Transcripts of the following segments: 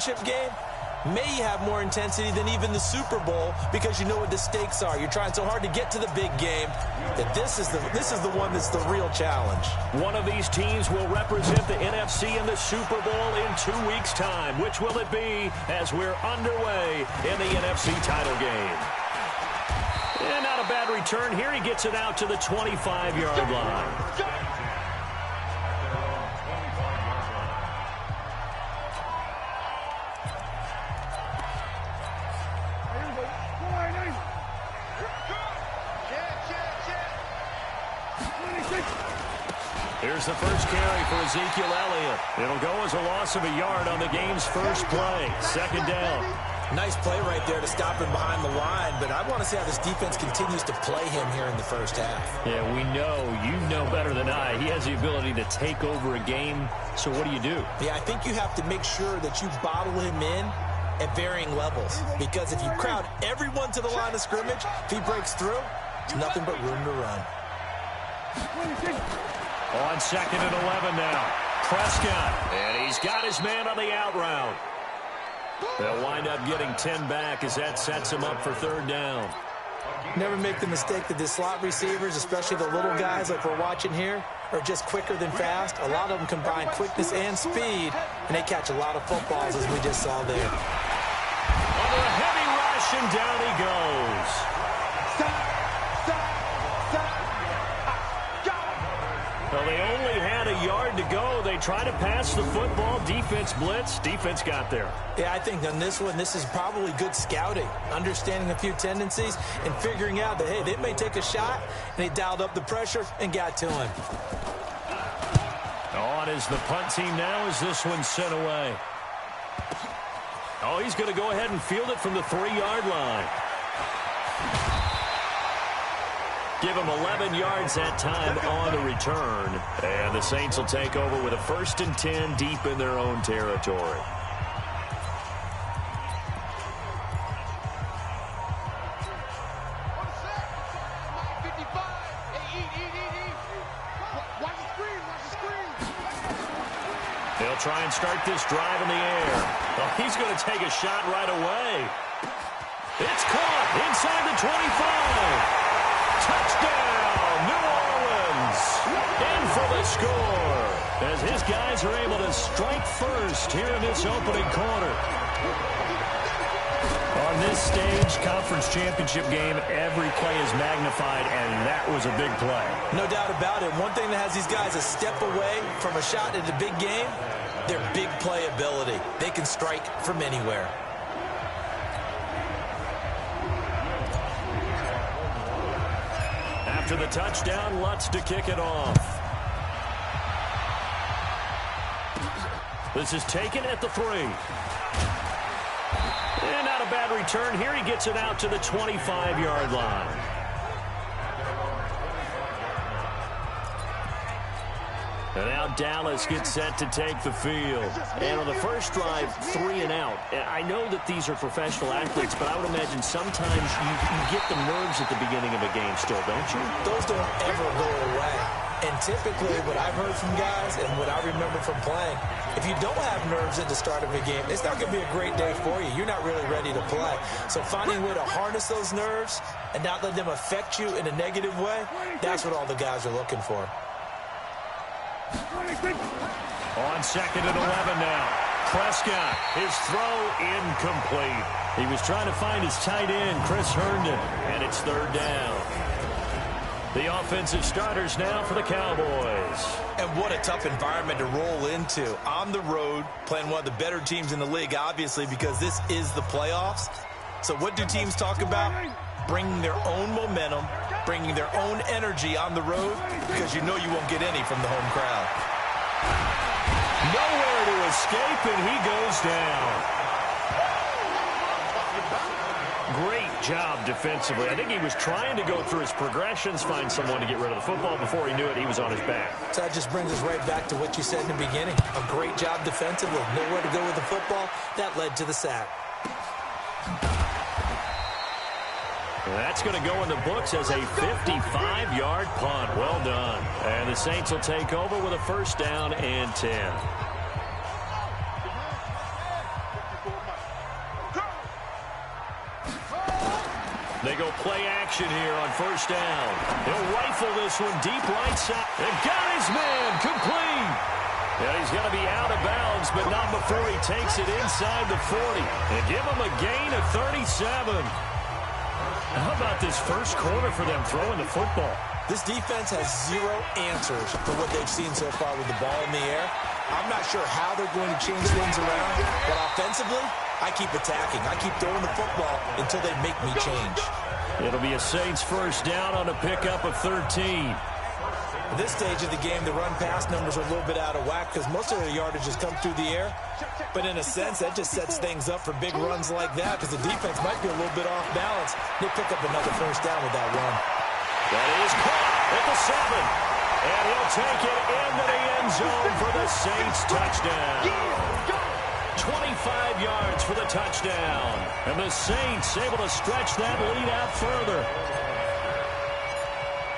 championship game may have more intensity than even the Super Bowl because you know what the stakes are. You're trying so hard to get to the big game that this is the one that's the real challenge. One of these teams will represent the NFC in the Super Bowl in 2 weeks' time. Which will it be as we're underway in the NFC title game? And not a bad return here. He gets it out to the 25-yard line. Here's the first carry for Ezekiel Elliott. It'll go as a loss of a yard on the game's first play. Second down. Nice play right there to stop him behind the line, but I want to see how this defense continues to play him here in the first half. Yeah, we know. You know better than I. He has the ability to take over a game, so what do? Yeah, I think you have to make sure that you bottle him in at varying levels, because if you crowd everyone to the line of scrimmage, if he breaks through, it's nothing but room to run. On 2nd and 11 now. Prescott. And he's got his man on the out route. They'll wind up getting 10 back as that sets him up for third down. Never make the mistake that the slot receivers, especially the little guys like we're watching here, are just quicker than fast. A lot of them combine quickness and speed, and they catch a lot of footballs, as we just saw there. Under a heavy rush, and down he goes. Well, they only had a yard to go. They try to pass the football. Defense blitz. Defense got there. Yeah, I think on this one, this is probably good scouting, understanding a few tendencies, and figuring out that, hey, they may take a shot, and they dialed up the pressure and got to him. On is the punt team now as this one's sent away. Oh, he's going to go ahead and field it from the 3-yard line. Give him 11 yards that time on the return. And the Saints will take over with a 1st and 10 deep in their own territory. They'll try and start this drive in the air. Oh, he's going to take a shot right away. It's caught inside the 25. Touchdown, New Orleans. In for the score as his guys are able to strike first here in this opening quarter. On this stage, conference championship game, every play is magnified, and that was a big play. No doubt about it. One thing that has these guys a step away from a shot at the big game, their big play ability. They can strike from anywhere. After the touchdown, Lutz to kick it off. This is taken at the 3. And not a bad return here. He gets it out to the 25-yard line. And now Dallas gets set to take the field. And on the first drive, 3 and out. I know that these are professional athletes, but I would imagine sometimes you get the nerves at the beginning of a game still, don't you? Those don't ever go away. And typically what I've heard from guys and what I remember from playing, if you don't have nerves at the start of a game, it's not going to be a great day for you. You're not really ready to play. So finding a way to harness those nerves and not let them affect you in a negative way, that's what all the guys are looking for. On 2nd and 11 now. Prescott, his throw incomplete. He was trying to find his tight end, Chris Herndon, and it's 3rd down. The offensive starters now for the Cowboys. And what a tough environment to roll into. On the road, playing one of the better teams in the league, obviously, because this is the playoffs. So what do teams talk about? Bringing their own momentum, bringing their own energy on the road, because you know you won't get any from the home crowd. Nowhere to escape, and he goes down. Great job defensively. I think he was trying to go through his progressions, find someone to get rid of the football. Before he knew it, he was on his back. So that just brings us right back to what you said in the beginning. A great job defensively. Nowhere to go with the football. That led to the sack. That's going to go in the books as a 55-yard punt. Well done. And the Saints will take over with a 1st down and 10. They go play action here on first down. He'll rifle this one deep right side. And got his man complete. And he's going to be out of bounds, but not before he takes it inside the 40. And give him a gain of 37. How about this first quarter for them throwing the football? This defense has zero answers for what they've seen so far with the ball in the air. I'm not sure how they're going to change things around, but offensively, I keep attacking. I keep throwing the football until they make me change. It'll be a Saints first down on a pickup of 13. At this stage of the game, the run-pass numbers are a little bit out of whack because most of their yardage has come through the air. But in a sense, that just sets things up for big runs like that because the defense might be a little bit off balance. They pick up another first down with that run. That is caught at the 7. And he'll take it into the end zone for the Saints touchdown. 25 yards for the touchdown. And the Saints able to stretch that lead out further.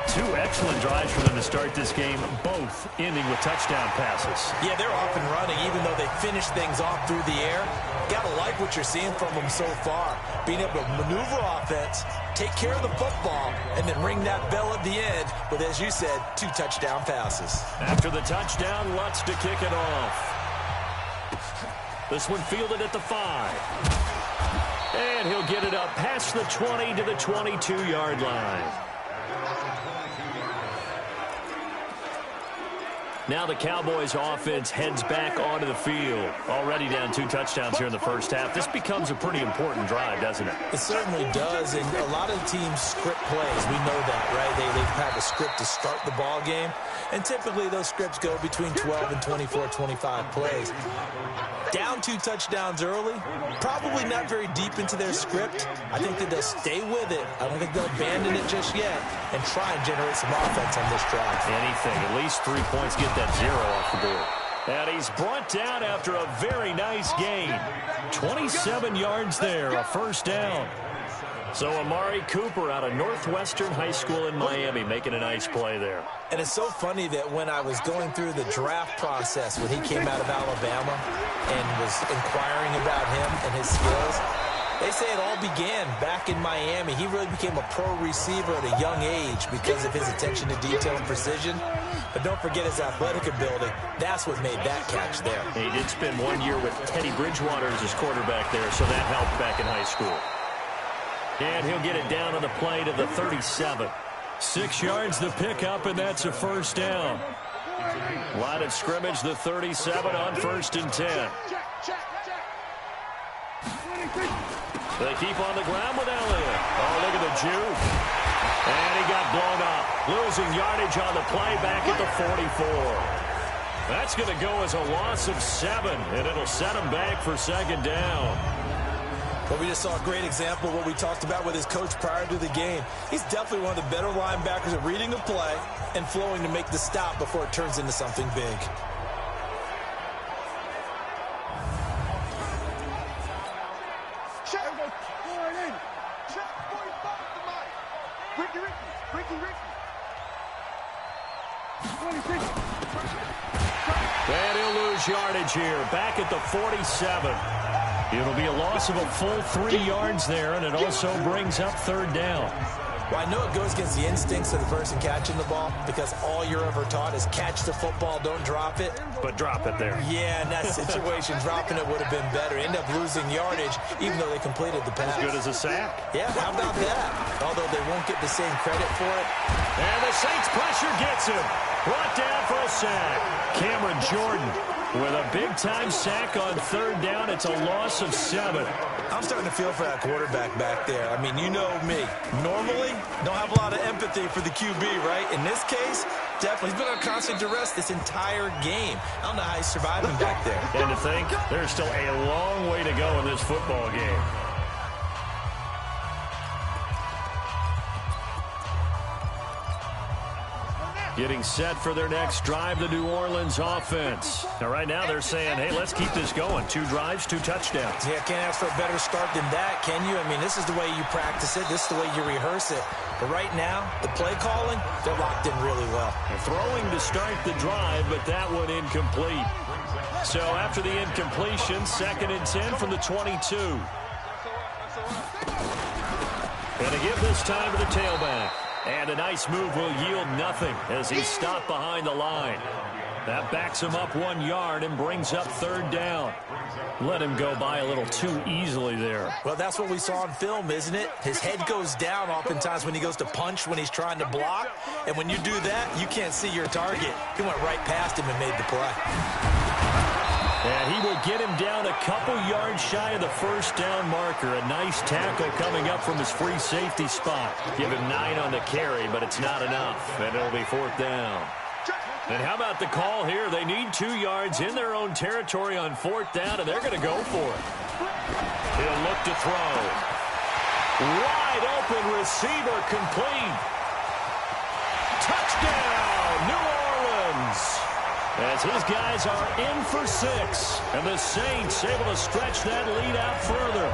Two excellent drives for them to start this game, both ending with touchdown passes. Yeah, they're off and running, even though they finish things off through the air. Gotta like what you're seeing from them so far. Being able to maneuver offense, take care of the football, and then ring that bell at the end with, as you said, 2 touchdown passes. After the touchdown, Lutz to kick it off. This one fielded at the 5. And he'll get it up past the 20 to the 22-yard line. Now the Cowboys offense heads back onto the field. Already down 2 touchdowns here in the first half. This becomes a pretty important drive, doesn't it? It certainly does, and a lot of teams script plays. We know that, right? They have a script to start the ball game, and typically those scripts go between 12 and 24, 25 plays. Down 2 touchdowns early, probably not very deep into their script. I think that they'll stay with it. I don't think they'll abandon it just yet and try and generate some offense on this drive. Anything, at least 3 points, get that 0 off the board. And he's brought down after a very nice gain. 27 yards there, a first down. So Amari Cooper out of Northwestern High School in Miami making a nice play there. And it's so funny that when I was going through the draft process when he came out of Alabama and was inquiring about him and his skills, they say it all began back in Miami. He really became a pro receiver at a young age because of his attention to detail and precision. But don't forget his athletic ability. That's what made that catch there. He did spend 1 year with Teddy Bridgewater as his quarterback there, so that helped back in high school. And he'll get it down on the play to the 37. 6 yards the pickup, and that's a first down. Line of scrimmage, the 37 on 1st and 10. They keep on the ground with Elliott. Oh, look at the juke. And he got blown up. Losing yardage on the play back at the 44. That's going to go as a loss of 7, and it'll set him back for 2nd down. Well, we just saw a great example of what we talked about with his coach prior to the game. He's definitely one of the better linebackers at reading the play and flowing to make the stop before it turns into something big. And he'll lose yardage here, back at the 47. It'll be a loss of a full 3 yards there, and it also brings up 3rd down. Well, I know it goes against the instincts of the person catching the ball because all you're ever taught is catch the football, don't drop it. But drop it there. Yeah, in that situation, dropping it would have been better. End up losing yardage, even though they completed the pass. As good as a sack. Yeah, how about that? Although they won't get the same credit for it. And the Saints pressure gets him. Brought down for a sack. Cameron Jordan with a big-time sack on 3rd down. It's a loss of 7. I'm starting to feel for that quarterback back there. I mean, you know me. Normally, don't have a lot of empathy for the QB, right? In this case, definitely. He's been on constant duress this entire game. I don't know how he's surviving back there. And to think, there's still a long way to go in this football game. Getting set for their next drive, the New Orleans offense. Now, right now, they're saying, hey, let's keep this going. 2 drives, 2 touchdowns. Yeah, can't ask for a better start than that, can you? I mean, this is the way you practice it. This is the way you rehearse it. But right now, the play calling, they're locked in really well. They're throwing to start the drive, but that one incomplete. So after the incompletion, 2nd and 10 from the 22. And to give this time to the tailback. And a nice move will yield nothing as he's stopped behind the line. That backs him up 1 yard and brings up 3rd down. Let him go by a little too easily there. Well, that's what we saw on film, isn't it? His head goes down oftentimes when he goes to punch when he's trying to block. And when you do that, you can't see your target. He went right past him and made the play. And he will get him down a couple yards shy of the 1st down marker. A nice tackle coming up from his free safety spot. Give him 9 on the carry, but it's not enough. And it'll be 4th down. And how about the call here? They need 2 yards in their own territory on 4th down, and they're going to go for it. He'll look to throw. Wide open receiver complete. Touchdown, New Orleans. As his guys are in for 6. And the Saints able to stretch that lead out further.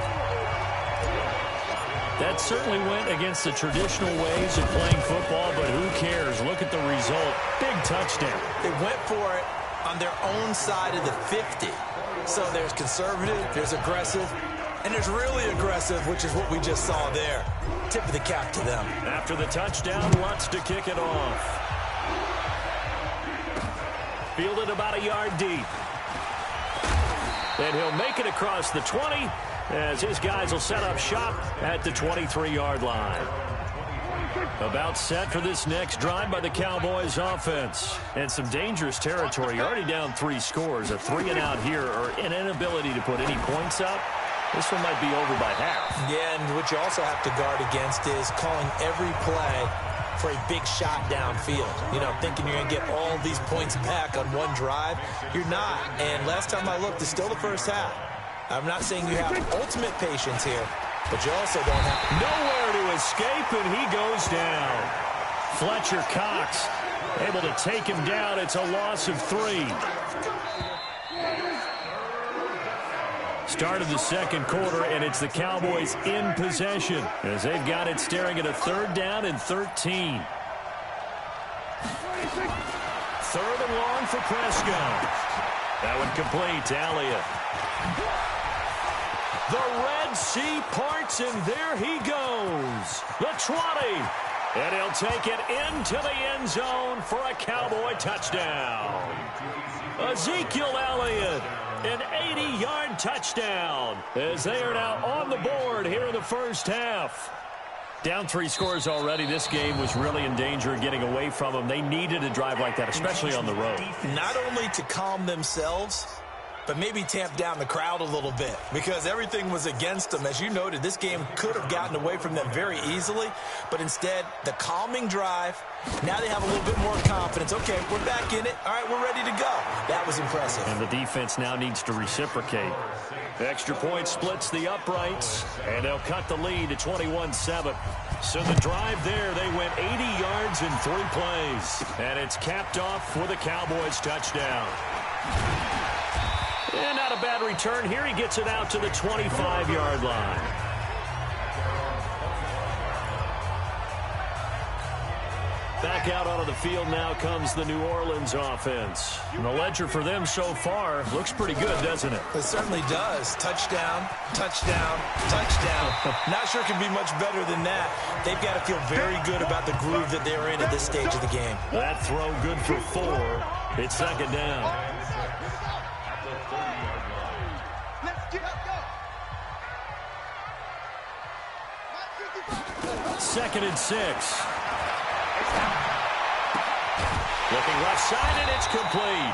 That certainly went against the traditional ways of playing football, but who cares? Look at the result. Big touchdown. They went for it on their own side of the 50. So there's conservative, there's aggressive, and there's really aggressive, which is what we just saw there. Tip of the cap to them. After the touchdown, Lutz to kick it off. Fielded about a yard deep. And he'll make it across the 20 as his guys will set up shop at the 23-yard line. About set for this next drive by the Cowboys offense. And some dangerous territory. You're already down 3 scores. A 3-and-out here or an inability to put any points up. This one might be over by half. Yeah, and what you also have to guard against is calling every play for a big shot downfield. You know, thinking you're going to get all these points back on one drive. You're not. And last time I looked, it's still the first half. I'm not saying you have ultimate patience here, but you also don't have nowhere to escape, and he goes down. Fletcher Cox able to take him down. It's a loss of 3. Start of the 2nd quarter, and it's the Cowboys in possession as they've got it staring at a 3rd down and 13. 3rd and long for Prescott. That one complete to Elliott. The Red Sea parts, and there he goes. The 20. And he'll take it into the end zone for a Cowboy touchdown. Ezekiel Elliott, an 80-yard touchdown, as they are now on the board here in the first half. Down 3 scores already. This game was really in danger of getting away from them. They needed a drive like that, especially on the road. Not only to calm themselves, but maybe tamp down the crowd a little bit because everything was against them. As you noted, this game could have gotten away from them very easily, but instead, the calming drive, now they have a little bit more confidence. Okay, we're back in it. All right, we're ready to go. That was impressive. And the defense now needs to reciprocate. The extra point splits the uprights, and they'll cut the lead to 21-7. So the drive there, they went 80 yards in 3 plays, and it's capped off with a Cowboys touchdown. And not a bad return here. He gets it out to the 25-yard line. Back out onto the field now comes the New Orleans offense. And the ledger for them so far looks pretty good, doesn't it? It certainly does. Touchdown, touchdown, touchdown. Not sure it can be much better than that. They've got to feel very good about the groove that they're in at this stage of the game. That throw good for 4. It's 2nd down. 2nd and 6. Looking left side, and it's complete.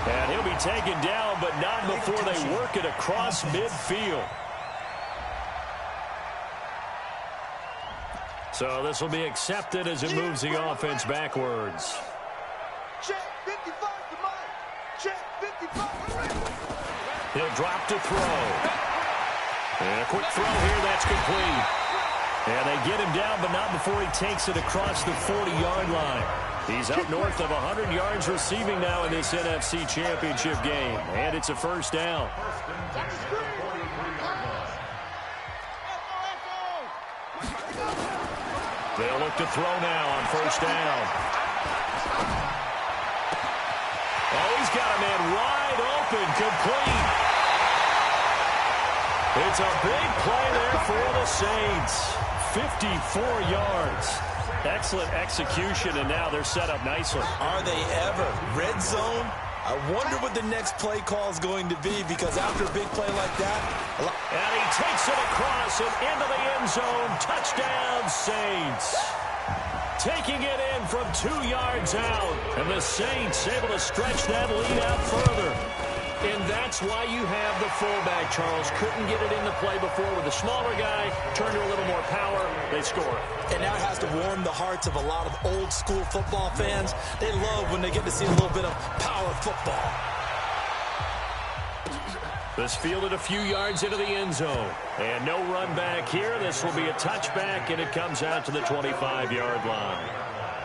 And he'll be taken down, but not before they work it across midfield. So this will be accepted as it moves the offense backwards. He'll drop to throw. And a quick throw here, that's complete. And they get him down, but not before he takes it across the 40-yard line. He's up north of 100 yards receiving now in this NFC Championship game. And it's a 1st down. They'll look to throw now on 1st down. Oh, he's got a man wide open, complete. It's a big play there for the Saints. 54 yards. Excellent execution, and now they're set up nicely. Are they ever? Red zone? I wonder what the next play call is going to be, because after a big play like that... And he takes it across and into the end zone. Touchdown, Saints. Taking it in from 2 yards out. And the Saints able to stretch that lead out further. And that's why you have the fullback, Charles. Couldn't get it into play before with a smaller guy. Turned to a little more power. They score. And now it has to warm the hearts of a lot of old-school football fans. They love when they get to see a little bit of power football. This fielded a few yards into the end zone. And no run back here. This will be a touchback, and it comes out to the 25-yard line.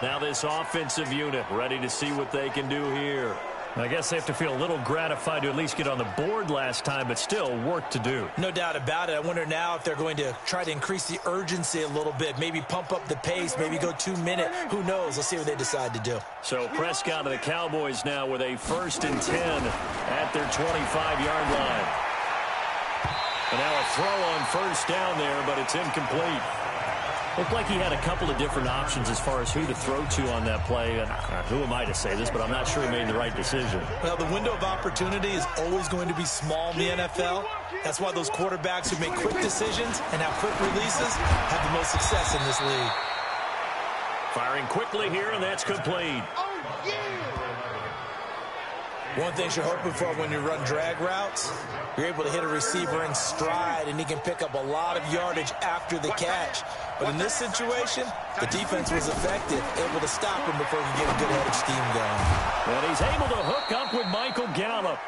Now this offensive unit ready to see what they can do here. I guess they have to feel a little gratified to at least get on the board last time, but still work to do. No doubt about it. I wonder now if they're going to try to increase the urgency a little bit, maybe pump up the pace, maybe go 2-minute. Who knows? Let's see what they decide to do. So Prescott and the Cowboys now with a 1st and 10 at their 25-yard line. And now a throw on first down there, but it's incomplete. Looked like he had a couple of different options as far as who to throw to on that play. And who am I to say this, but I'm not sure he made the right decision. Well, the window of opportunity is always going to be small in the NFL. That's why those quarterbacks who make quick decisions and have quick releases have the most success in this league. Firing quickly here, and that's complete. One thing you're hoping for when you run drag routes, you're able to hit a receiver in stride, and he can pick up a lot of yardage after the catch. But in this situation, the defense was effective, able to stop him before he could get a good head of steam going. And he's able to hook up with Michael Gallup.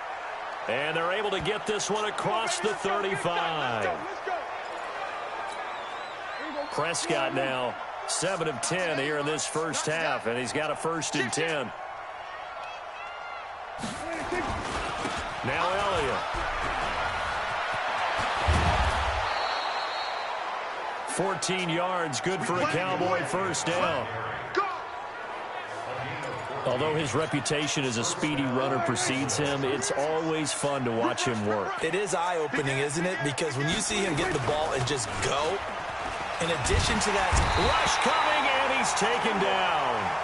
And they're able to get this one across the 35. Prescott now 7 of 10 here in this first half, and he's got a 1st and 10. Now Elliott. 14 yards, good for a Cowboy first down. Although his reputation as a speedy runner precedes him, it's always fun to watch him work. It is eye-opening, isn't it? Because when you see him get the ball and just go, in addition to that, rush coming, and he's taken down.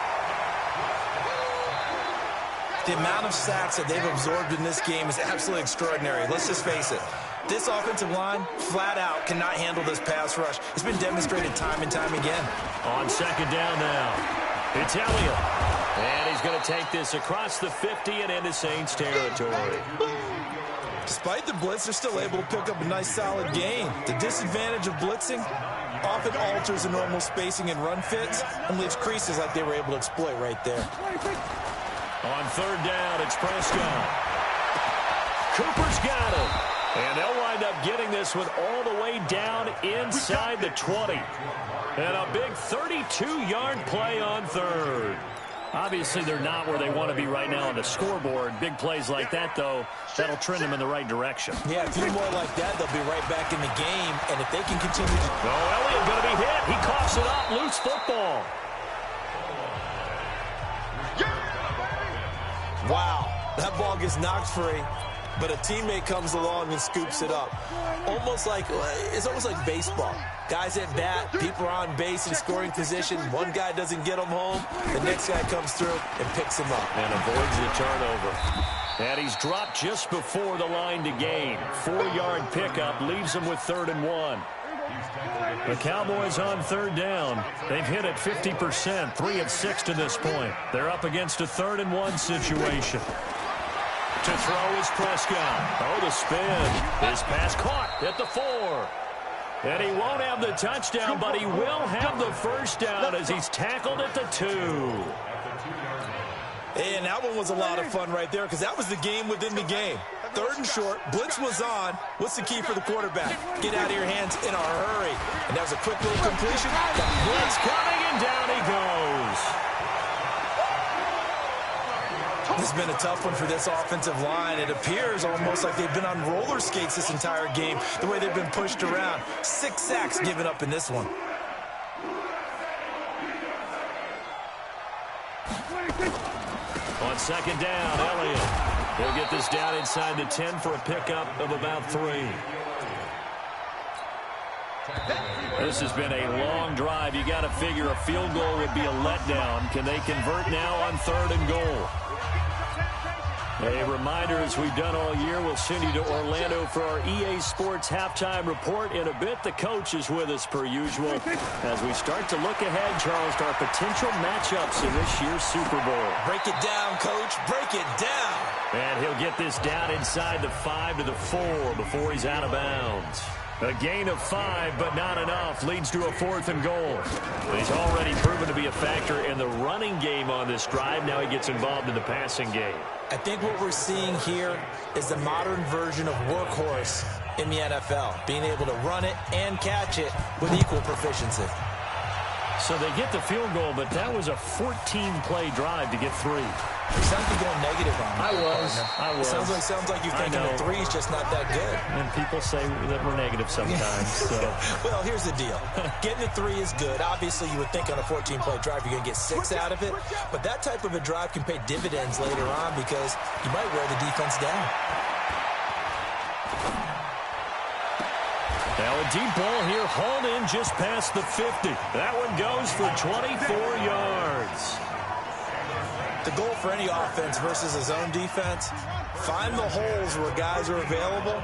The amount of sacks that they've absorbed in this game is absolutely extraordinary. Let's just face it. This offensive line, flat out, cannot handle this pass rush. It's been demonstrated time and time again. On 2nd down now, it's Elliott. And he's going to take this across the 50 and into Saints territory. Despite the blitz, they're still able to pick up a nice, solid gain. The disadvantage of blitzing often alters the normal spacing and run fits and leaves creases like they were able to exploit right there. On 3rd down, it's Prescott. Cooper's got it. And they'll wind up getting this one all the way down inside the 20. And a big 32-yard play on 3rd. Obviously, they're not where they want to be right now on the scoreboard. Big plays like that, though, that'll trend them in the right direction. Yeah, a few more like that, they'll be right back in the game. And if they can continue to... Oh, Elliott going to be hit. He coughs it up. Loose football. Wow, that ball gets knocked free, but a teammate comes along and scoops it up. It's almost like baseball. Guys at bat, people are on base in scoring position. One guy doesn't get them home, the next guy comes through and picks him up. And avoids the turnover. And he's dropped just before the line to gain. 4-yard pickup leaves him with 3rd and 1. The Cowboys on 3rd down. They've hit it 50%, 3 of 6 to this point. They're up against a 3rd and 1 situation. To throw is Prescott. Oh, the spin. His pass caught at the 4. And he won't have the touchdown, but he will have the first down as he's tackled at the 2. And that one was a lot of fun right there because that was the game within the game. 3rd and short, blitz was on. What's the key for the quarterback? Get out of your hands in a hurry. And that was a quick little completion. Blitz coming, and down he goes. This has been a tough one for this offensive line. It appears almost like they've been on roller skates this entire game, the way they've been pushed around. 6 sacks given up in this one. On 2nd down, Elliott. He'll get this down inside the 10 for a pickup of about 3. This has been a long drive. You got to figure a field goal would be a letdown. Can they convert now on 3rd and goal? A reminder, as we've done all year, we'll send you to Orlando for our EA Sports halftime report in a bit. The coach is with us per usual as we start to look ahead, Charles, to our potential matchups in this year's Super Bowl. Break it down, Coach. Break it down. And he'll get this down inside the 5 to the 4 before he's out of bounds. A gain of 5, but not enough. Leads to a 4th and goal. He's already proven to be a factor in the running game on this drive. Now he gets involved in the passing game. I think what we're seeing here is the modern version of workhorse in the NFL, being able to run it and catch it with equal proficiency. So they get the field goal, but that was a 14-play drive to get 3. You sound like you're going negative on me. I was. Sounds like you're thinking the 3 is just not that good. And people say that we're negative sometimes. So. Well, here's the deal. Getting a 3 is good. Obviously, you would think on a 14-play drive you're going to get 6 out of it. But that type of a drive can pay dividends later on because you might wear the defense down. Now a deep ball here, hauled in just past the 50. That one goes for 24 yards. The goal for any offense versus his own defense, find the holes where guys are available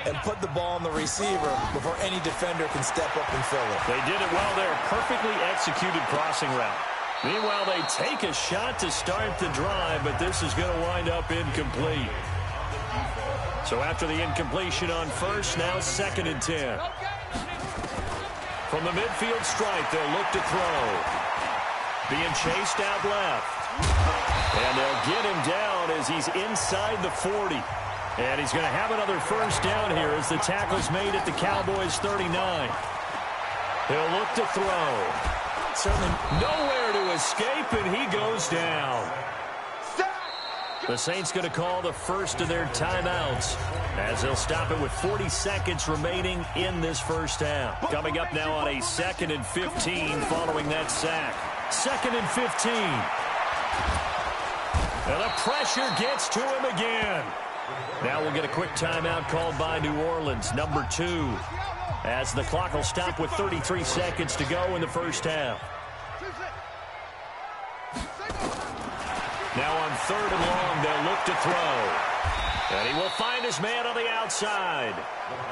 and put the ball on the receiver before any defender can step up and fill it. They did it well there. Perfectly executed crossing route. Meanwhile, they take a shot to start the drive, but this is going to wind up incomplete. So after the incompletion on first, now 2nd and 10. From the midfield stripe, they'll look to throw. Being chased out left. And they'll get him down as he's inside the 40. And he's going to have another first down here as the tackle's made at the Cowboys 39. He'll look to throw. Certainly nowhere to escape, and he goes down. The Saints going to call the first of their timeouts as they'll stop it with 40 seconds remaining in this first half. Coming up now on a 2nd and 15 following that sack. 2nd and 15. And the pressure gets to him again. Now we'll get a quick timeout called by New Orleans, number 2, as the clock will stop with 33 seconds to go in the first half. Now on 3rd and long, they'll look to throw. And he will find his man on the outside.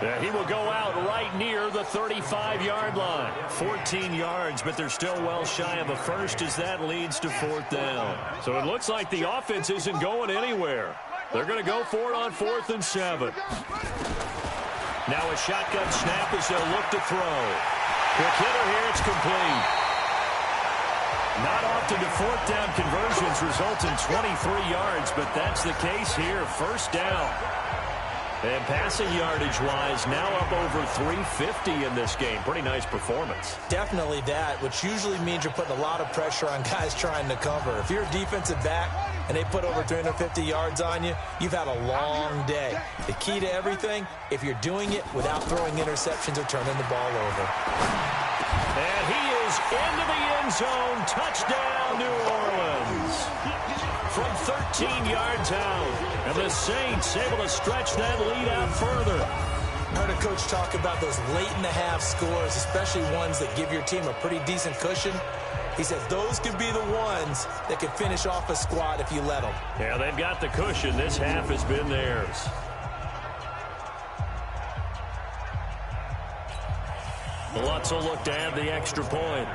And he will go out right near the 35-yard line. 14 yards, but they're still well shy of a first as that leads to 4th down. So it looks like the offense isn't going anywhere. They're going to go for it on 4th and 7. Now a shotgun snap as they'll look to throw. Quick hitter here, it's complete. Not often do 4th down conversions result in 23 yards, but that's the case here. First down. And passing yardage-wise, now up over 350 in this game. Pretty nice performance. Definitely that, which usually means you're putting a lot of pressure on guys trying to cover. If you're a defensive back and they put over 350 yards on you, you've had a long day. The key to everything, if you're doing it without throwing interceptions or turning the ball over. And he is into the end zone. Touchdown, New Orleans. From 13 yards out. And the Saints able to stretch that lead out further. I heard a coach talk about those late-in-the-half scores, especially ones that give your team a pretty decent cushion. He said those could be the ones that could finish off a squad if you let them. Yeah, they've got the cushion. This half has been theirs. Lutz will look to add the extra point.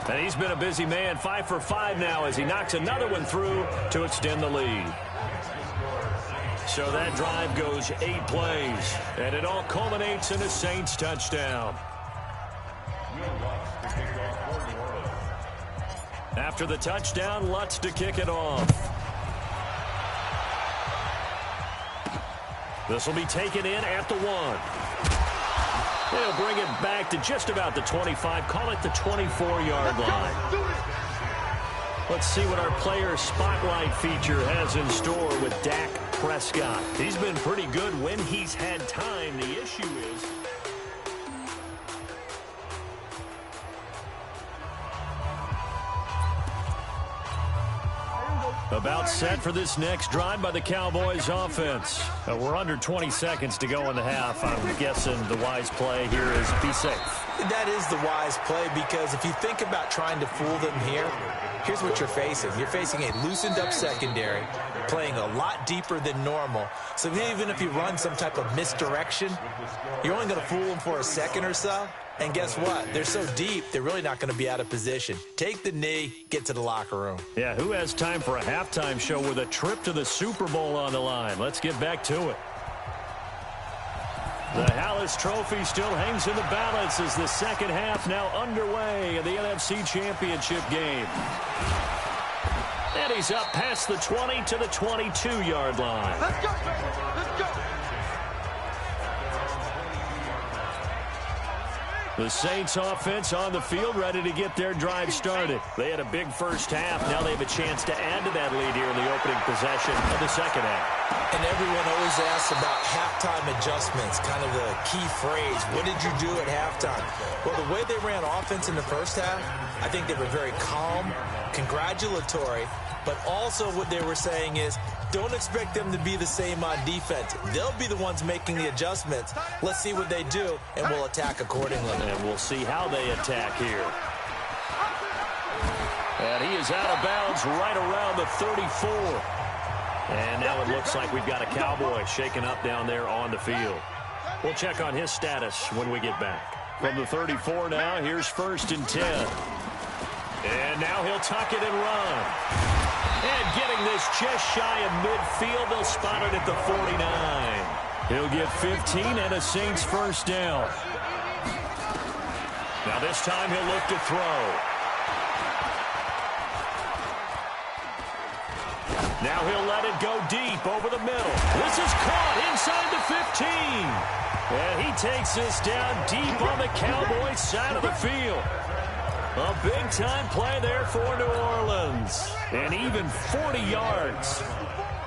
And he's been a busy man, 5 for 5 now as he knocks another one through to extend the lead. So that drive goes 8 plays, and it all culminates in a Saints touchdown. After the touchdown, Lutz to kick it off. This will be taken in at the 1. They'll bring it back to just about the 25, call it the 24-yard line. Let's see what our player spotlight feature has in store with Dak Prescott. He's been pretty good when he's had time. The issue is... About set for this next drive by the Cowboys offense. We're under 20 seconds to go in the half. I'm guessing the wise play here is be safe. That is the wise play, because if you think about trying to fool them here, here's what you're facing. You're facing a loosened up secondary, playing a lot deeper than normal. So even if you run some type of misdirection, you're only going to fool them for a second or so. And guess what? They're so deep, they're really not going to be out of position. Take the knee, get to the locker room. Yeah, who has time for a halftime show with a trip to the Super Bowl on the line? Let's get back to it. The Hallis Trophy still hangs in the balance as the second half now underway in the NFC Championship game. And he's up past the 20 to the 22-yard line. Let's go! Let's go! The Saints offense on the field, ready to get their drive started. They had a big first half. Now they have a chance to add to that lead here in the opening possession of the second half. And everyone always asks about halftime adjustments, kind of the key phrase. What did you do at halftime? Well, the way they ran offense in the first half, I think they were very calm, congratulatory, but also what they were saying is, don't expect them to be the same on defense. They'll be the ones making the adjustments. Let's see what they do, and we'll attack accordingly. And we'll see how they attack here. And he is out of bounds right around the 34. And now it looks like we've got a Cowboy shaken up down there on the field. We'll check on his status when we get back. From the 34 now, here's 1st and 10. And now he'll tuck it and run. And getting this just shy of midfield, they'll spot it at the 49. He'll get 15 and a Saints first down. Now this time he'll look to throw. Now he'll let it go deep over the middle. This is caught inside the 15. And he takes this down deep on the Cowboys side of the field. A big-time play there for New Orleans. And even 40 yards.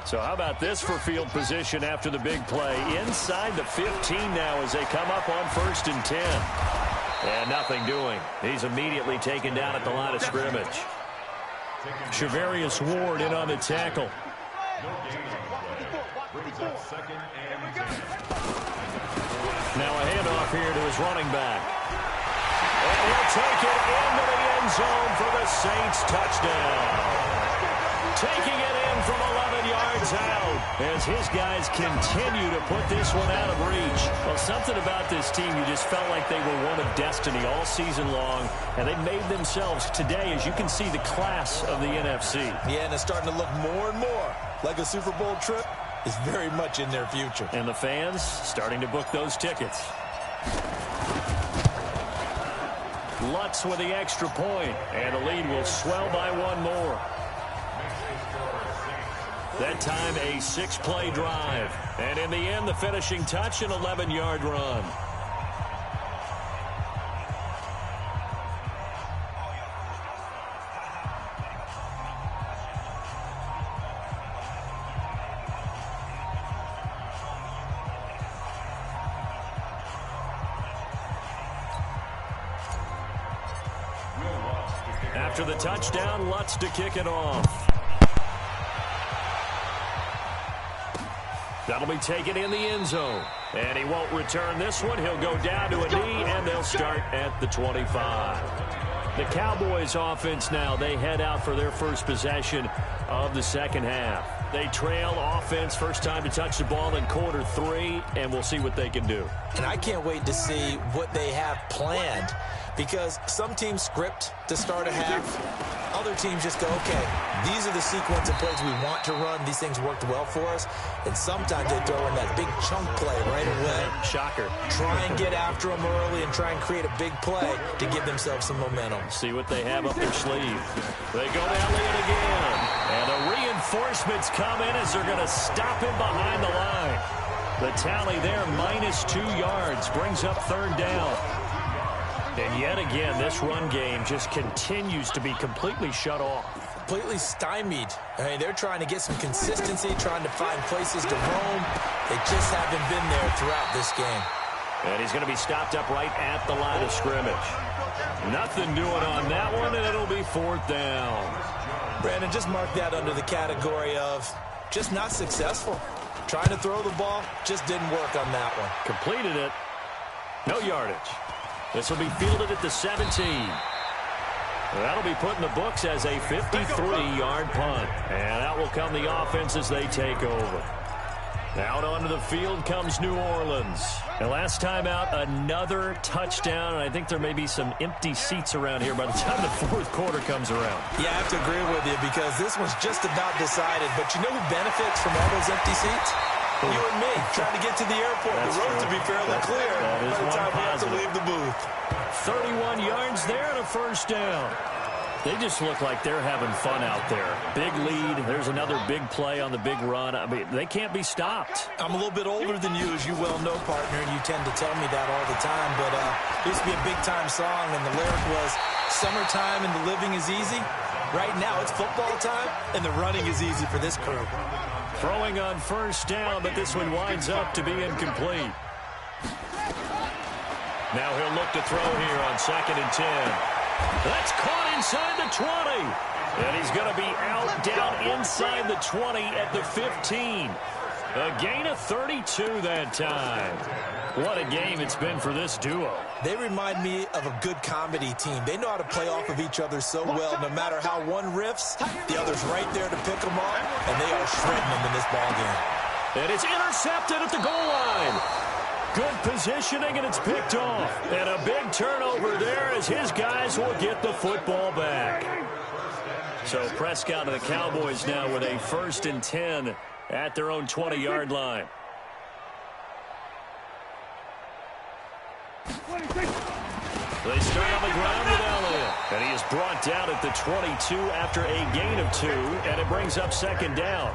So how about this for field position after the big play? Inside the 15 now as they come up on 1st and 10. And nothing doing. He's immediately taken down at the line of scrimmage. Shavarius Ward in on the tackle. Now a handoff here to his running back. And he'll take it into the end zone for the Saints touchdown. Taking it in from 11 yards out as his guys continue to put this one out of reach. Well, something about this team, you just felt like they were one of destiny all season long, and they made themselves today, as you can see, the class of the NFC. Yeah, and it's starting to look more and more like a Super Bowl trip is very much in their future. And the fans starting to book those tickets. Lutz with the extra point, and the lead will swell by one more. That time a 6-play drive, and in the end the finishing touch, an 11-yard run. After the touchdown, Lutz to kick it off. That'll be taken in the end zone. And he won't return this one. He'll go down to a knee, and they'll start at the 25. The Cowboys offense now, they head out for their first possession of the second half. They trail offense, first time to touch the ball in quarter 3, and we'll see what they can do. And I can't wait to see what they have planned, because some teams script to start a half. Other teams just go, okay, these are the sequence of plays we want to run. These things worked well for us. And sometimes they throw in that big chunk play right away. Shocker. Try and get after them early and try and create a big play to give themselves some momentum. See what they have up their sleeve. They go to Elliott again. And the reinforcements come in as they're going to stop him behind the line. The tally there, -2 yards, brings up 3rd down. And yet again, this run game just continues to be completely shut off. Completely stymied. I mean, they're trying to get some consistency, trying to find places to roam. They just haven't been there throughout this game. And he's going to be stopped up right at the line of scrimmage. Nothing doing on that one, and it'll be 4th down. Brandon, just mark that under the category of just not successful. Trying to throw the ball, just didn't work on that one. Completed it. No yardage. This will be fielded at the 17. That'll be put in the books as a 53-yard punt. And out will come the offense as they take over. Out onto the field comes New Orleans. And last time out, another touchdown. And I think there may be some empty seats around here by the time the fourth quarter comes around. Yeah, I have to agree with you because this one's just about decided. But you know who benefits from all those empty seats? You and me, trying to get to the airport. That's the road true. to be fairly clear by the time we have to leave the booth. 31 yards there and a first down. They just look like they're having fun out there. Big lead. There's another big play on the big run. I mean, they can't be stopped. I'm a little bit older than you, as you well know, partner, and you tend to tell me that all the time. But it used to be a big-time song, and the lyric was, summertime and the living is easy. Right now, it's football time, and the running is easy for this crew. Throwing on first down, but this one winds up to be incomplete. Now he'll look to throw here on 2nd and 10. That's caught inside the 20. And he's going to be out down inside the 20 at the 15. A gain of 32 that time. What a game it's been for this duo. They remind me of a good comedy team. They know how to play off of each other so well. No matter how one riffs, the other's right there to pick them up, and they are shredding them in this ballgame. And it's intercepted at the goal line. Good positioning, and it's picked off. And a big turnover there as his guys will get the football back. So Prescott of the Cowboys now with a 1st and 10 at their own 20-yard line. They start on the ground with Elliott. And he is brought down at the 22 after a gain of 2, and it brings up 2nd down.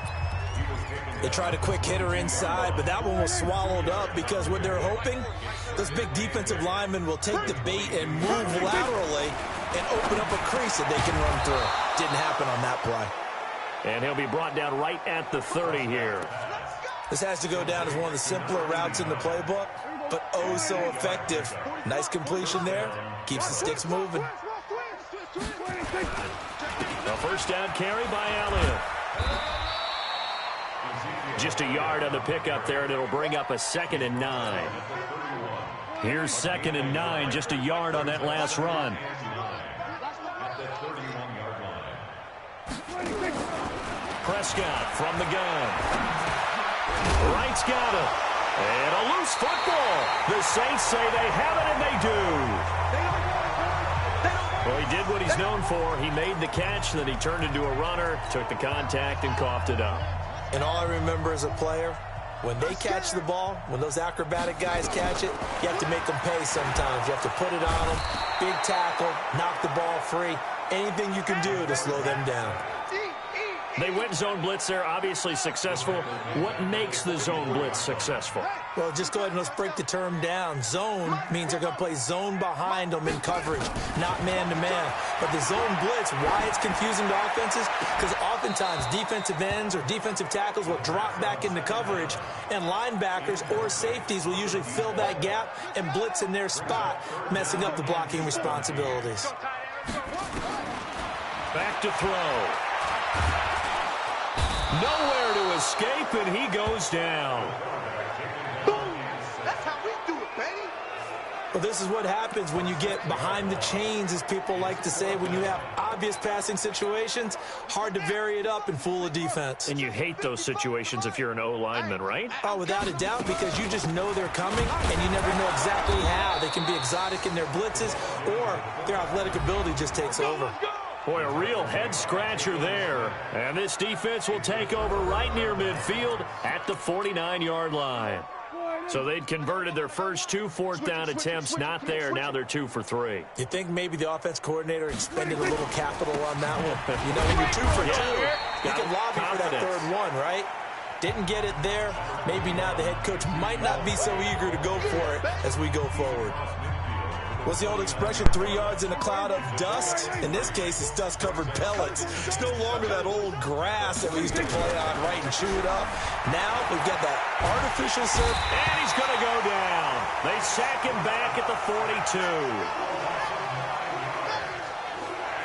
They tried a quick hitter inside, but that one was swallowed up because what they're hoping, those big defensive linemen will take the bait and move laterally and open up a crease that they can run through. Didn't happen on that play. And he'll be brought down right at the 30 here. This has to go down as one of the simpler routes in the playbook, but oh so effective. Nice completion there. Keeps the sticks moving. A first down carry by Elliott. Just a yard on the pickup there, and it'll bring up a 2nd and 9. Here's 2nd and 9, just a yard on that last run. Prescott from the gun. Wright's got it. And a loose football. The Saints say they have it, and they do. Well, he did what he's known for. He made the catch, then he turned into a runner, took the contact, and coughed it up. And all I remember as a player, when they catch the ball, when those acrobatic guys catch it, you have to make them pay sometimes. You have to put it on them, big tackle, knock the ball free, anything you can do to slow them down. They went zone blitz there, obviously successful. What makes the zone blitz successful? Well, just go ahead and let's break the term down. Zone means they're going to play zone behind them in coverage, not man-to-man. But the zone blitz, why it's confusing to offenses? Because oftentimes defensive ends or defensive tackles will drop back into coverage, and linebackers or safeties will usually fill that gap and blitz in their spot, messing up the blocking responsibilities. Back to throw. Nowhere to escape, and he goes down. Boom! That's how we do it, baby. Well, this is what happens when you get behind the chains, as people like to say. When you have obvious passing situations, hard to vary it up and fool a defense. And you hate those situations if you're an O-lineman, right? Oh, without a doubt, because you just know they're coming, and you never know exactly how. They can be exotic in their blitzes, or their athletic ability just takes over. Boy, a real head-scratcher there. And this defense will take over right near midfield at the 49-yard line. So they'd converted their first 2 fourth-down attempts. Not there. Now they're 2 for 3. You think maybe the offense coordinator expended a little capital on that one? You know, when you're 2 for 2, you can lobby for that third one, right? Didn't get it there. Maybe now the head coach might not be so eager to go for it as we go forward. What's the old expression, 3 yards in a cloud of dust? In this case, it's dust-covered pellets. It's no longer that old grass that we used to play on, right, and chew it up. Now we've got that artificial surf. And he's going to go down. They sack him back at the 42.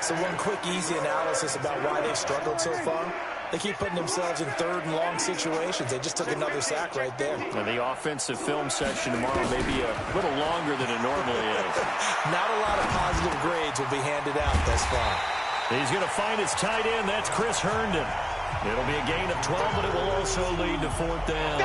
So one quick, easy analysis about why they've struggled so far. They keep putting themselves in third and long situations. They just took another sack right there. Now, the offensive film session tomorrow may be a little longer than it normally is. Not a lot of positive grades will be handed out thus far. He's going to find his tight end. That's Chris Herndon. It'll be a gain of 12, but it will also lead to 4th down.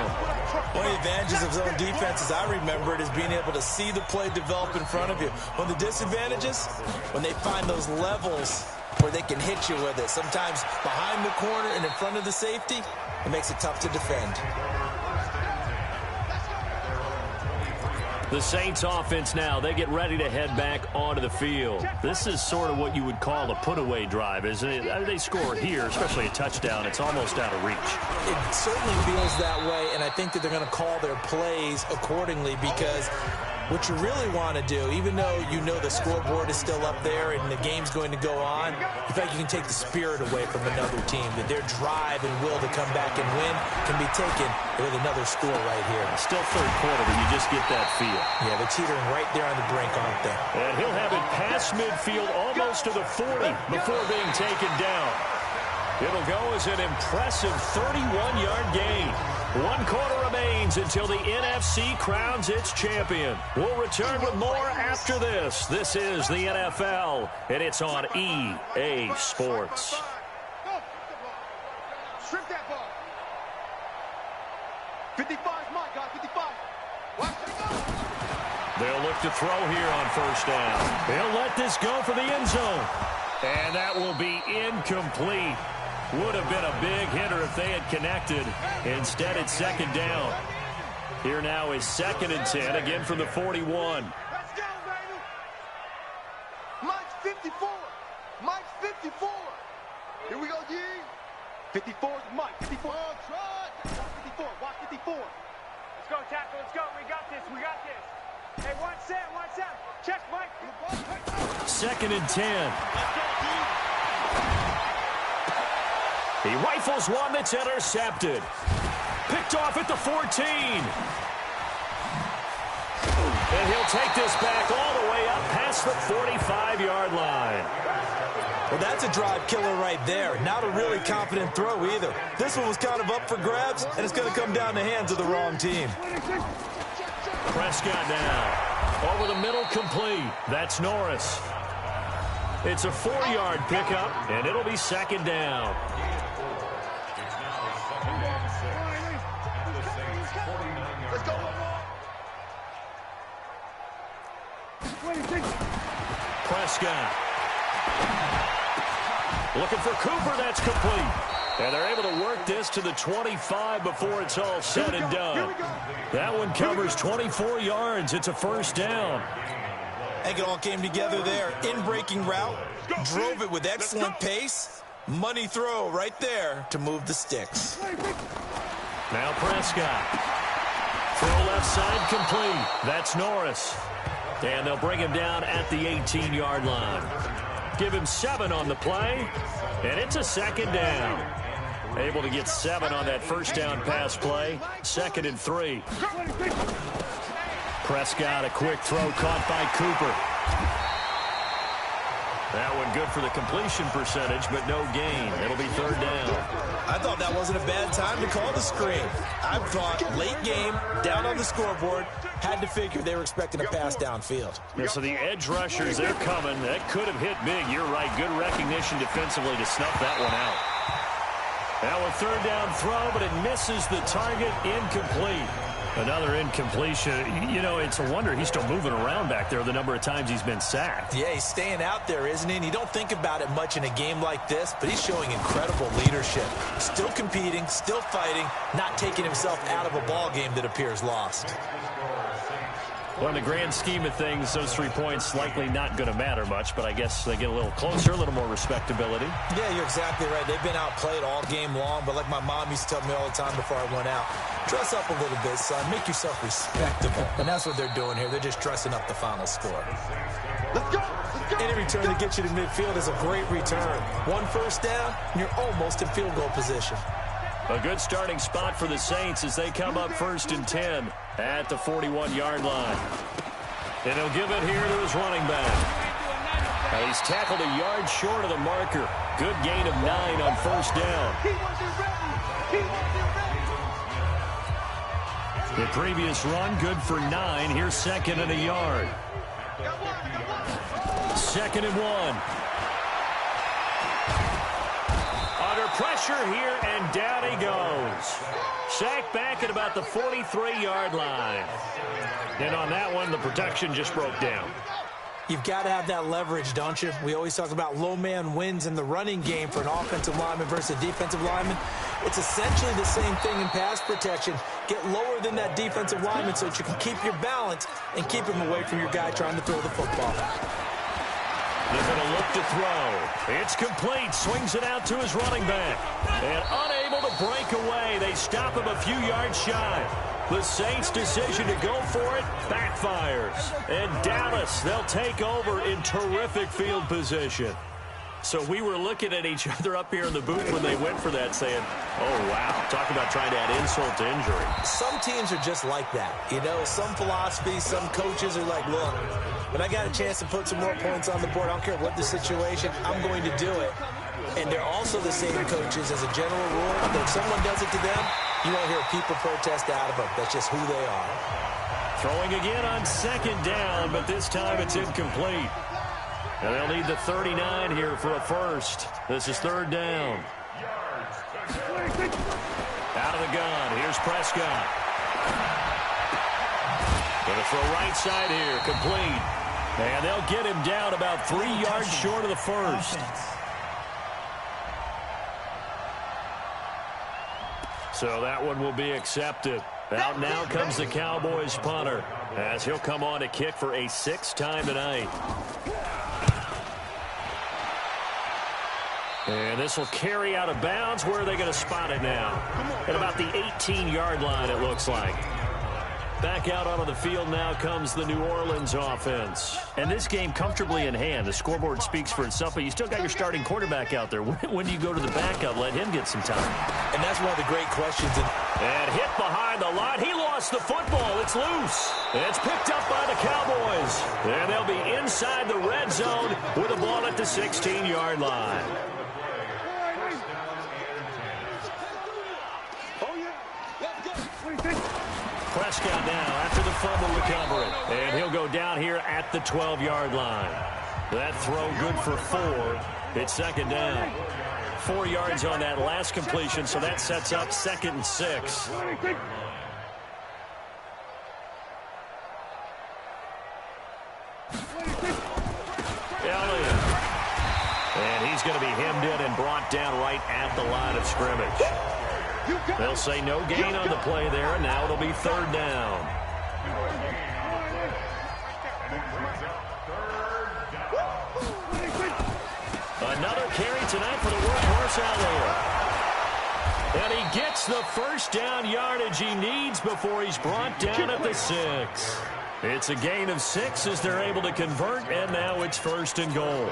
One of the advantages of zone defense, as I remember it, is being able to see the play develop in front of you. One of the disadvantages, when they find those levels where they can hit you with it. Sometimes behind the corner and in front of the safety, it makes it tough to defend. The Saints offense now, they get ready to head back onto the field. This is sort of what you would call a put-away drive, isn't it? They score here, especially a touchdown. It's almost out of reach. It certainly feels that way, and I think that they're going to call their plays accordingly because what you really want to do, even though you know the scoreboard is still up there and the game's going to go on, in fact, you can take the spirit away from another team, that their drive and will to come back and win can be taken with another score right here. Still third quarter, but you just get that feel. Yeah, they're teetering right there on the brink, aren't they? And he'll have it past midfield almost to the 40 before being taken down. It'll go as an impressive 31-yard gain. 1 quarter remains until the NFC crowns its champion. We'll return with more after this. This is the NFL, and it's on EA Sports. Strip that ball. 55 is mine, guys. 55. Watch it go. They'll look to throw here on 1st down. They'll let this go for the end zone. And that will be incomplete. Would have been a big hitter if they had connected. Instead, it's 2nd down. Here now is 2nd and 10, again from the 41. Let's go, baby. Mike's 54. Mike's 54. Here we go, G. 54 is Mike. 54. Try. 54. Watch 54. Let's go, tackle. Let's go. We got this. We got this. Hey, one set. One set. Check, Mike. 2nd and 10. Let's go, G. He rifles one that's intercepted. Picked off at the 14. And he'll take this back all the way up past the 45-yard line. Well, that's a drive killer right there. Not a really confident throw either. This one was kind of up for grabs, and it's going to come down the hands of the wrong team. Prescott now. Over the middle, complete. That's Norris. It's a 4-yard pickup, and it'll be 2nd down. Let's go. Prescott. Looking for Cooper. That's complete. And they're able to work this to the 25 before it's all said and done. That one covers 24 yards. It's a 1st down. I think it all came together there. In-breaking route. Drove it with excellent pace. Money throw right there to move the sticks. Now Prescott. Throw left side complete. That's Norris. And they'll bring him down at the 18-yard line. Give him 7 on the play. And it's a 2nd down. Able to get 7 on that 1st down pass play. 2nd and 3. Prescott, a quick throw caught by Cooper. That one good for the completion percentage, but no gain. It'll be 3rd down. I thought that wasn't a bad time to call the screen. I thought late game, down on the scoreboard, had to figure they were expecting a pass downfield. Yeah, so the edge rushers, they're coming. That could have hit big. You're right. Good recognition defensively to snuff that one out. Now a 3rd down throw, but it misses the target. Incomplete. Another incompletion. You know, it's a wonder he's still moving around back there the number of times he's been sacked. Yeah, he's staying out there, isn't he? And you don't think about it much in a game like this, but he's showing incredible leadership. Still competing, still fighting, not taking himself out of a ball game that appears lost. Well, in the grand scheme of things, those 3 points likely not going to matter much, but I guess they get a little closer, a little more respectability. Yeah, you're exactly right. They've been outplayed all game long, but like my mom used to tell me all the time before I went out, dress up a little bit, son. Make yourself respectable. And that's what they're doing here. They're just dressing up the final score. Let's go. Let's go. Any return that gets you to midfield is a great return. 1 1st down, and you're almost in field goal position. A good starting spot for the Saints as they come up 1st and 10 at the 41-yard line. And he'll give it here to his running back. He's tackled a yard short of the marker. Good gain of 9 on first down. He wasn't ready. He wasn't ready. The previous run, good for 9. Here's second and a yard. Second and 1. Under pressure here, and down he goes. Sacked back at about the 43-yard line. And on that one, the protection just broke down. You've got to have that leverage, don't you? We always talk about low man wins in the running game for an offensive lineman versus a defensive lineman. It's essentially the same thing in pass protection. Get lower than that defensive lineman so that you can keep your balance and keep him away from your guy trying to throw the football. They're going to look to throw. It's complete. Swings it out to his running back. And unable to break away. They stop him a few yards shy. The Saints' decision to go for it backfires. And Dallas, they'll take over in terrific field position. So we were looking at each other up here in the booth when they went for that saying, oh, wow, talk about trying to add insult to injury. Some teams are just like that. You know, some philosophies, some coaches are like, look, when I got a chance to put some more points on the board, I don't care what the situation, I'm going to do it. And they're also the same coaches as a general rule. If someone does it to them, you won't hear people protest out of them. That's just who they are. Throwing again on second down, but this time it's incomplete. And they'll need the 39 here for a first. This is third down. Out of the gun. Here's Prescott. Going to throw right side here. Complete. And they'll get him down about 3 yards short of the first. So that one will be accepted. Out now comes the Cowboys punter, as he'll come on to kick for a 6th time tonight. And this will carry out of bounds. Where are they going to spot it now? At about the 18-yard line, it looks like. Back out onto the field now comes the New Orleans offense. And this game comfortably in hand. The scoreboard speaks for itself, but you still got your starting quarterback out there. When do you go to the backup? Let him get some time. And that's one of the great questions. And hit behind the line. He lost the football. It's loose. It's picked up by the Cowboys. And they'll be inside the red zone with the ball at the 16-yard line. Prescott now after the fumble recovery. And he'll go down here at the 12-yard line. That throw good for 4. It's second down. 4 yards on that last completion, so that sets up 2nd and 6. Elliott. And he's going to be hemmed in and brought down right at the line of scrimmage. They'll say no gain on the play there, and now it'll be third down. Another carry tonight for the workhorse Elliott. And he gets the first down yardage he needs before he's brought down at the 6. It's a gain of 6 as they're able to convert, and now it's 1st and goal.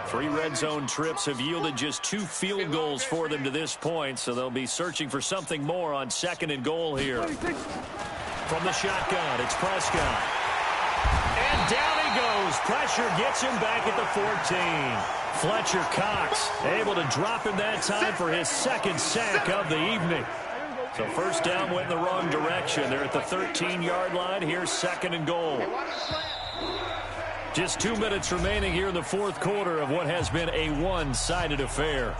3 red zone trips have yielded just 2 field goals for them to this point, so they'll be searching for something more on 2nd and goal here. From the shotgun, it's Prescott. And down he goes. Pressure gets him back at the 14. Fletcher Cox able to drop him that time for his 2nd sack of the evening. So first down went in the wrong direction. They're at the 13-yard line. Here's 2nd and goal. Just 2 minutes remaining here in the 4th quarter of what has been a one-sided affair.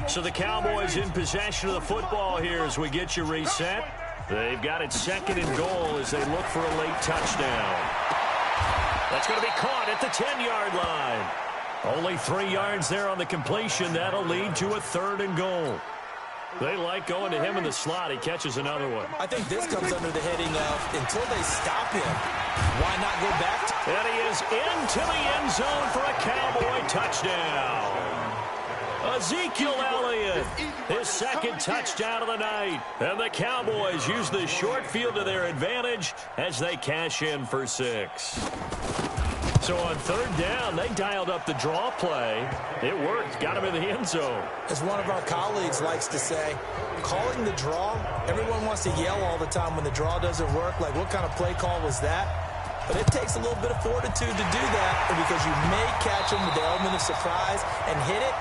So the Cowboys in possession of the football here as we get you reset. They've got it 2nd and goal as they look for a late touchdown. That's going to be caught at the 10-yard line. Only 3 yards there on the completion. That'll lead to a 3rd and goal. They like going to him in the slot. He catches another one. I think this comes under the heading of until they stop him, why not go back to... And he is into the end zone for a Cowboy touchdown. Ezekiel Elliott, his 2nd touchdown of the night. And the Cowboys use the short field to their advantage as they cash in for 6. So on 3rd down, they dialed up the draw play. It worked. Got him in the end zone. As one of our colleagues likes to say, calling the draw, everyone wants to yell all the time when the draw doesn't work. Like, what kind of play call was that? But it takes a little bit of fortitude to do that because you may catch them with the element of surprise and hit it.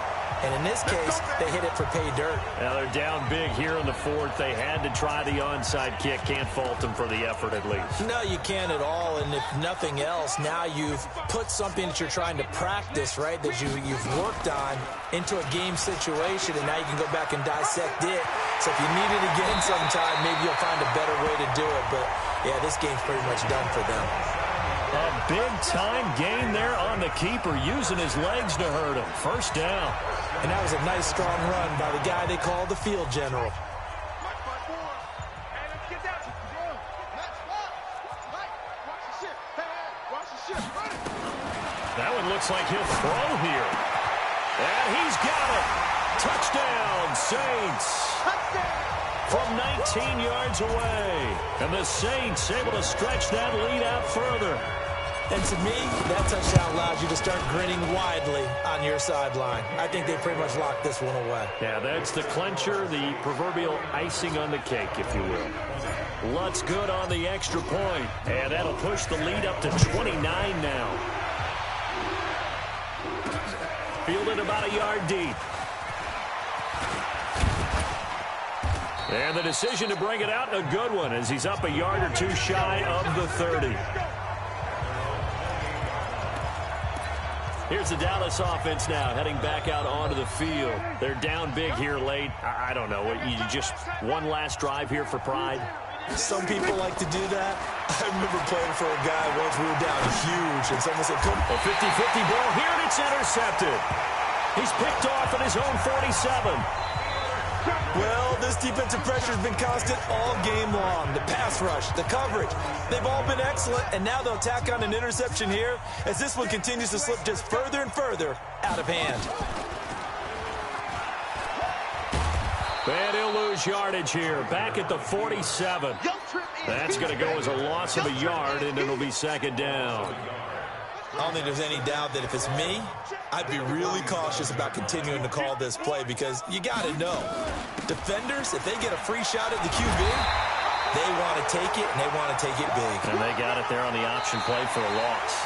And in this case, they hit it for pay dirt. Now they're down big here in the fourth. They had to try the onside kick. Can't fault them for the effort at least. No, you can't at all. And if nothing else, now you've put something that you're trying to practice, right, that you've worked on into a game situation, and now you can go back and dissect it. So if you need it again sometime, maybe you'll find a better way to do it. But, yeah, this game's pretty much done for them. A big-time gain there on the keeper, using his legs to hurt him. First down. And that was a nice, strong run by the guy they call the field general. That one looks like he'll throw here. And he's got it. Touchdown, Saints. From 19 yards away. And the Saints able to stretch that lead out further. And to me, that touchdown allows you to start grinning widely on your sideline. I think they pretty much locked this one away. Yeah, that's the clincher, the proverbial icing on the cake, if you will. Lutz good on the extra point. And that'll push the lead up to 29 now. Fielded about a yard deep. And the decision to bring it out, a good one, as he's up a yard or two shy of the 30. Here's the Dallas offense now, heading back out onto the field. They're down big here late. I don't know. You just one last drive here for pride? Some people like to do that. I remember playing for a guy once. We were down huge, and someone said, come. A 50-50 ball here, and it's intercepted. He's picked off at his own 47. Well, this defensive pressure has been constant all game long. The pass rush, the coverage, they've all been excellent, and now they'll tack on an interception here as this one continues to slip just further and further out of hand. And he'll lose yardage here, back at the 47. That's going to go as a loss of a yard, and it'll be second down. I don't think there's any doubt that if it's me, I'd be really cautious about continuing to call this play because you got to know, defenders, if they get a free shot at the QB, they want to take it, and they want to take it big. And they got it there on the option play for a loss.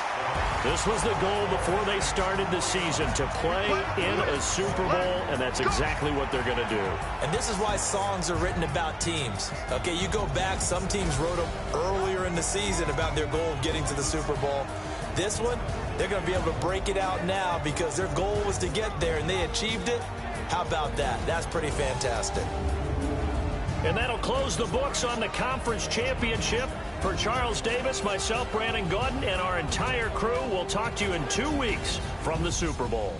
This was the goal before they started the season, to play in a Super Bowl, and that's exactly what they're going to do. And this is why songs are written about teams. Okay, you go back, some teams wrote them earlier in the season about their goal of getting to the Super Bowl. This one, they're going to be able to break it out now because their goal was to get there, and they achieved it. How about that? That's pretty fantastic. And that'll close the books on the conference championship. For Charles Davis, myself, Brandon Gaudin, and our entire crew, we'll talk to you in 2 weeks from the Super Bowl.